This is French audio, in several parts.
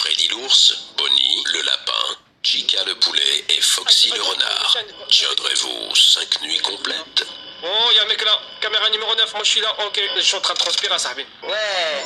Freddy l'ours, Bonnie le lapin, Chica le poulet et Foxy le renard. Tiendrez-vous 5 nuits complètes? Oh, y'a un mec là, caméra numéro 9, moi je suis là, ok, je suis en train de transpirer, ça va bien. Ouais.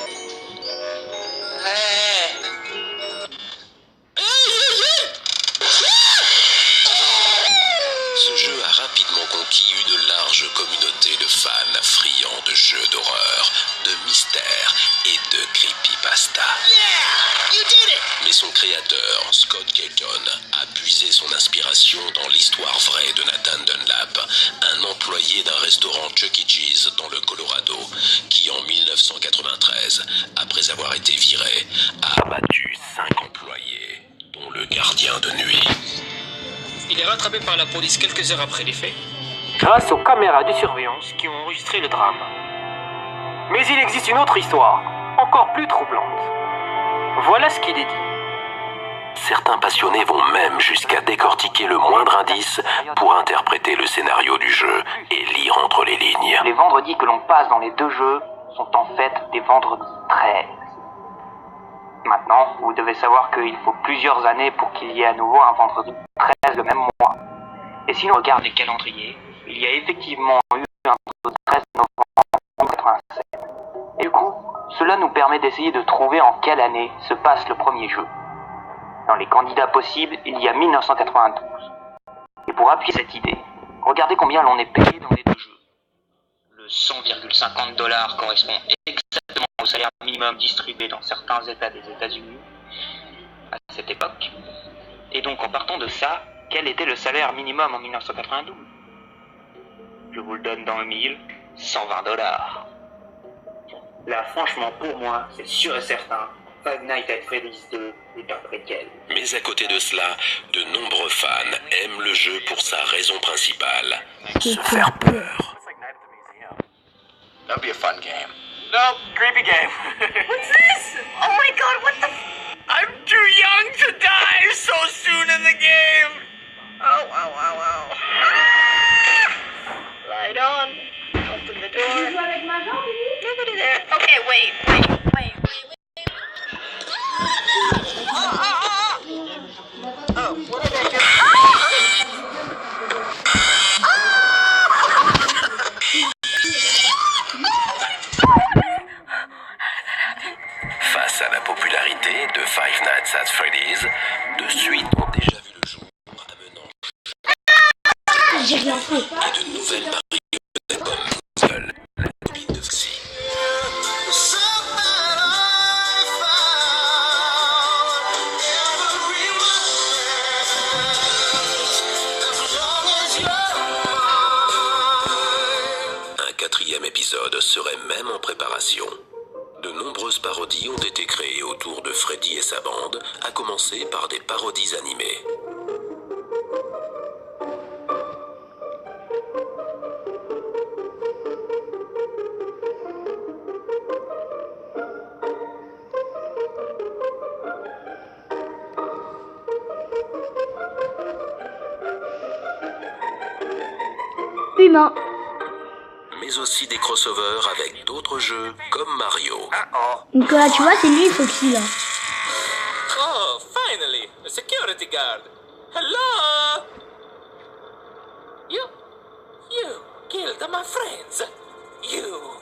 Ce jeu a rapidement conquis une large communauté de fans friands de jeux d'horreur, de mystère et de creepypasta. Yeah, you did it. Mais son créateur, Scott Caton, a puisé son inspiration dans l'histoire vraie de Nathan Dunlap, un employé d'un restaurant Chuck E. Cheese dans le Colorado, qui en 1993, après avoir été viré, a abattu 5 employés, dont le gardien de nuit. Il est rattrapé par la police quelques heures après les faits, grâce aux caméras de surveillance qui ont enregistré le drame. Mais il existe une autre histoire, encore plus troublante. Voilà ce qu'il est dit. Certains passionnés vont même jusqu'à décortiquer le moindre indice pour interpréter le scénario du jeu et lire entre les lignes. Les vendredis que l'on passe dans les deux jeux sont en fait des vendredis 13. Maintenant, vous devez savoir qu'il faut plusieurs années pour qu'il y ait à nouveau un vendredi 13 le même mois. Et si l'on regarde les calendriers, il y a effectivement eu un vendredi 13 novembre 1987. Et du coup, cela nous permet d'essayer de trouver en quelle année se passe le premier jeu. Dans les candidats possibles, il y a 1992. Et pour appuyer cette idée, regardez combien l'on est payé dans les deux jeux. Le 100,50$ correspond exactement au salaire minimum distribué dans certains États des États-Unis à cette époque. Et donc en partant de ça, quel était le salaire minimum en 1992? Je vous le donne dans le mille, $120. Là franchement pour moi, c'est sûr et certain, Five Nights at Freddy's 2 est un préquel. Mais à côté de cela, de nombreux fans aiment le jeu pour sa raison principale, se faire peur. That'll be a fun game. No, creepy game. What's this? Oh my god, what the I'm too young to die so soon in the game. Oh, oh, oh, oh. Ah! Light on. Open the door. Nobody there. Okay, wait. Oh, what did I do? Face à la popularité de Five Nights at Freddy's, de suites ont déjà vu le jour, amenant J'ai rien fait. et de nouvelles marionnettes comme Puzzle, la copine de Foxy. Un 4e épisode serait même en préparation. De nombreuses parodies ont été créées autour de Freddy et sa bande, à commencer par des parodies animées. Humain. Mais aussi des crossovers avec d'autres jeux comme Mario. Nicolas, tu vois, c'est lui, Foxy, là. Oh, finally, a security guard. Hello. You killed my friends. You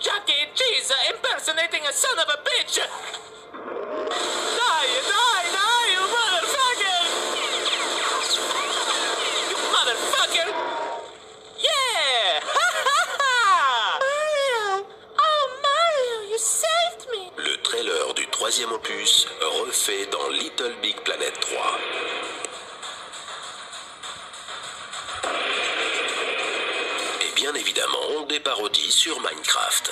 Chuck E. Cheese impersonating a son of a bitch. Die, you motherfucker. You motherfucker. Yeah! Mario! Oh, Mario, you saved me! Le trailer du 3e opus refait dans Little Big Planet 3. Et bien évidemment, des parodies sur Minecraft.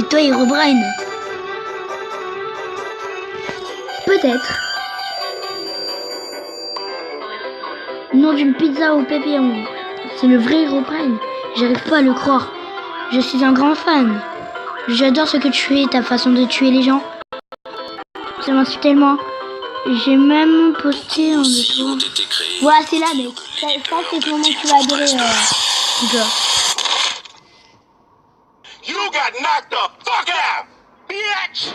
toi Herobrine. Peut-être. Nom d'une pizza au pépéron. C'est le vrai Herobrine. J'arrive pas à le croire. Je suis un grand fan. J'adore ce que tu fais, ta façon de tuer les gens. Ça m'inspire tellement. J'ai même posté en Aussi ont dessous. été créés Voilà, c'est là, mec. Ça c'est le moment que tu vas adorer. Igor. You got knocked the fuck out, bitch!